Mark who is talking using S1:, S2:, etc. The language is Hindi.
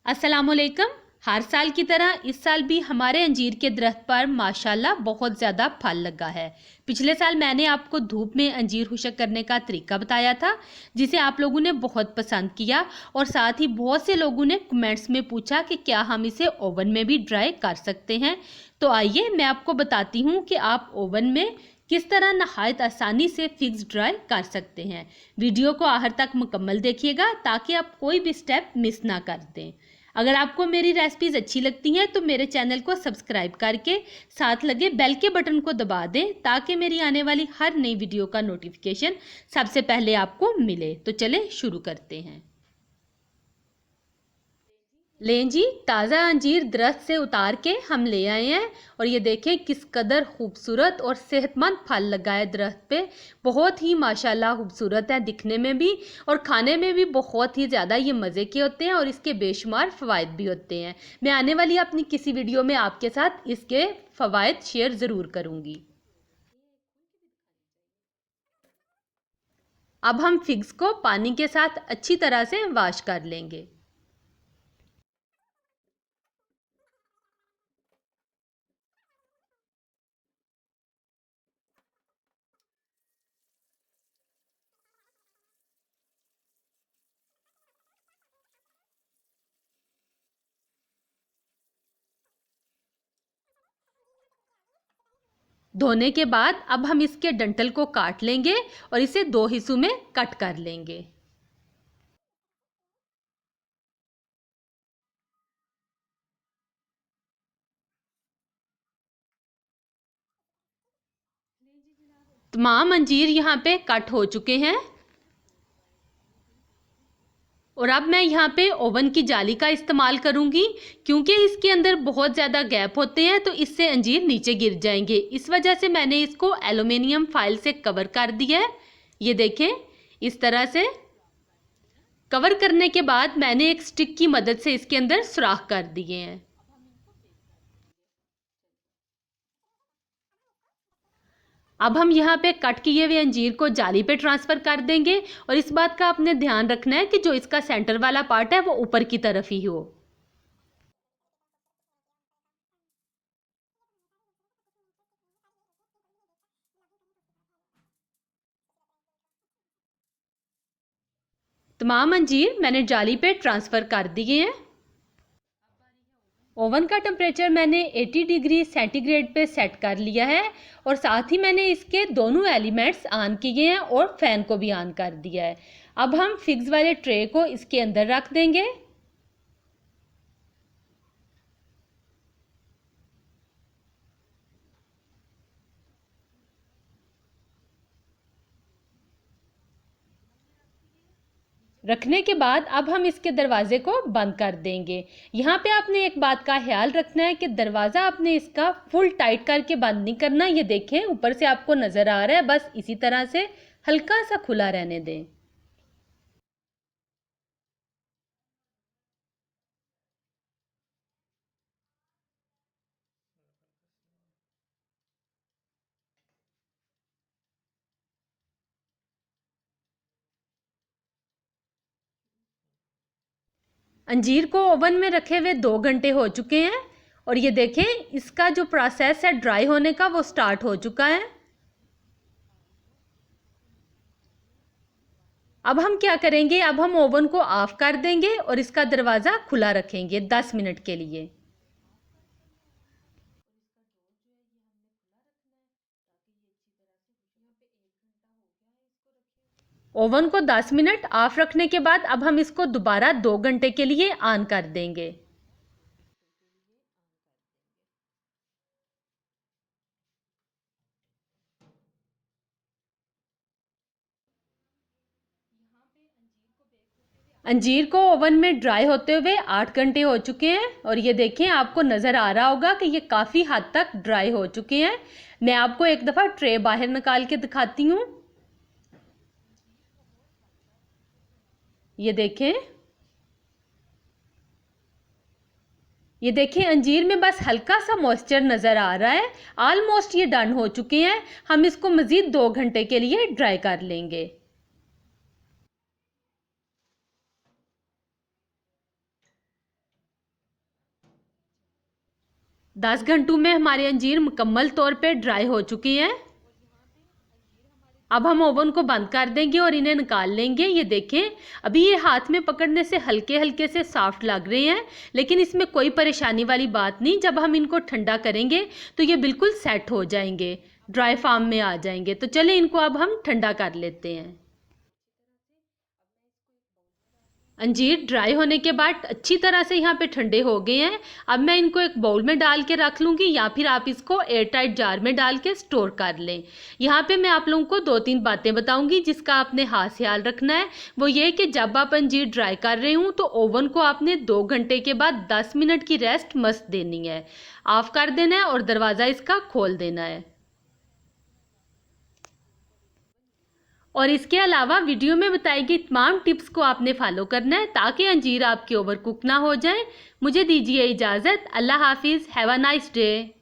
S1: अस्सलामुअलैकुम। हर साल की तरह इस साल भी हमारे अंजीर के दरख्त पर माशाल्लाह बहुत ज़्यादा फल लगा है। पिछले साल मैंने आपको धूप में अंजीर खुशक करने का तरीका बताया था, जिसे आप लोगों ने बहुत पसंद किया और साथ ही बहुत से लोगों ने कमेंट्स में पूछा कि क्या हम इसे ओवन में भी ड्राई कर सकते हैं। तो आइए मैं आपको बताती हूँ कि आप ओवन में किस तरह नहायत आसानी से फिग्स ड्राई कर सकते हैं। वीडियो को आखिर तक मुकम्मल देखिएगा ताकि आप कोई भी स्टेप मिस ना कर दें। अगर आपको मेरी रेसिपीज़ अच्छी लगती हैं तो मेरे चैनल को सब्सक्राइब करके साथ लगे बेल के बटन को दबा दें ताकि मेरी आने वाली हर नई वीडियो का नोटिफिकेशन सबसे पहले आपको मिले। तो चलें शुरू करते हैं। लें जी, ताज़ा अंजीर दरख्त से उतार के हम ले आए हैं और ये देखें किस कदर खूबसूरत और सेहतमंद फल लगा है दरख्त पे। बहुत ही माशाल्लाह खूबसूरत है दिखने में भी और खाने में भी बहुत ही ज़्यादा ये मज़े के होते हैं और इसके बेशुमार फ़वाइद भी होते हैं। मैं आने वाली अपनी किसी वीडियो में आपके साथ इसके फ़वाइद शेयर ज़रूर करूँगी। अब हम फिग्स को पानी के साथ अच्छी तरह से वॉश कर लेंगे। धोने के बाद अब हम इसके डंठल को काट लेंगे और इसे दो हिस्सों में कट कर लेंगे। तमाम अंजीर यहाँ पे कट हो चुके हैं और अब मैं यहाँ पे ओवन की जाली का इस्तेमाल करूँगी क्योंकि इसके अंदर बहुत ज़्यादा गैप होते हैं तो इससे अंजीर नीचे गिर जाएंगे। इस वजह से मैंने इसको एल्युमिनियम फाइल से कवर कर दिया है। ये देखें, इस तरह से कवर करने के बाद मैंने एक स्टिक की मदद से इसके अंदर सुराख कर दिए हैं। अब हम यहाँ पे कट किए हुए अंजीर को जाली पे ट्रांसफ़र कर देंगे और इस बात का आपने ध्यान रखना है कि जो इसका सेंटर वाला पार्ट है वो ऊपर की तरफ ही हो। तमाम अंजीर मैंने जाली पे ट्रांसफ़र कर दिए हैं। ओवन का टेम्परेचर मैंने 80 डिग्री सेंटीग्रेड पे सेट कर लिया है और साथ ही मैंने इसके दोनों एलिमेंट्स ऑन किए हैं और फैन को भी ऑन कर दिया है। अब हम फिग्स वाले ट्रे को इसके अंदर रख देंगे। रखने के बाद अब हम इसके दरवाजे को बंद कर देंगे। यहाँ पे आपने एक बात का ख्याल रखना है कि दरवाज़ा आपने इसका फुल टाइट करके बंद नहीं करना। ये देखें ऊपर से आपको नज़र आ रहा है, बस इसी तरह से हल्का सा खुला रहने दें। अंजीर को ओवन में रखे हुए 2 घंटे हो चुके हैं और ये देखें इसका जो प्रोसेस है ड्राई होने का वो स्टार्ट हो चुका है। अब हम क्या करेंगे, अब हम ओवन को ऑफ कर देंगे और इसका दरवाज़ा खुला रखेंगे 10 मिनट के लिए। ओवन को 10 मिनट ऑफ रखने के बाद अब हम इसको दोबारा 2 घंटे के लिए ऑन कर देंगे। अंजीर को ओवन में ड्राई होते हुए 8 घंटे हो चुके हैं और ये देखें आपको नज़र आ रहा होगा कि ये काफ़ी हद तक ड्राई हो चुके हैं। मैं आपको एक दफ़ा ट्रे बाहर निकाल के दिखाती हूँ। ये देखें, ये देखें अंजीर में बस हल्का सा मॉइस्चर नज़र आ रहा है। ऑलमोस्ट ये डन हो चुके हैं। हम इसको मज़ीद 2 घंटे के लिए ड्राई कर लेंगे। 10 घंटों में हमारे अंजीर मुकम्मल तौर पे ड्राई हो चुकी हैं। अब हम ओवन को बंद कर देंगे और इन्हें निकाल लेंगे। ये देखें, अभी ये हाथ में पकड़ने से हल्के हल्के से सॉफ्ट लग रहे हैं, लेकिन इसमें कोई परेशानी वाली बात नहीं। जब हम इनको ठंडा करेंगे तो ये बिल्कुल सेट हो जाएंगे, ड्राई फॉर्म में आ जाएंगे। तो चलें इनको अब हम ठंडा कर लेते हैं। अंजीर ड्राई होने के बाद अच्छी तरह से यहाँ पे ठंडे हो गए हैं। अब मैं इनको एक बाउल में डाल के रख लूँगी, या फिर आप इसको एयर टाइट जार में डाल के स्टोर कर लें। यहाँ पे मैं आप लोगों को 2-3 बातें बताऊँगी जिसका आपने खास ख्याल रखना है। वो ये कि जब आप अंजीर ड्राई कर रहे हूँ तो ओवन को आपने 2 घंटे के बाद 10 मिनट की रेस्ट मस्त देनी है, ऑफ कर देना है और दरवाज़ा इसका खोल देना है। और इसके अलावा वीडियो में बताई गई तमाम टिप्स को आपने फॉलो करना है ताकि अंजीर आपके ओवर कुक ना हो जाए। मुझे दीजिए इजाज़त। अल्लाह हाफिज़। Have a nice day.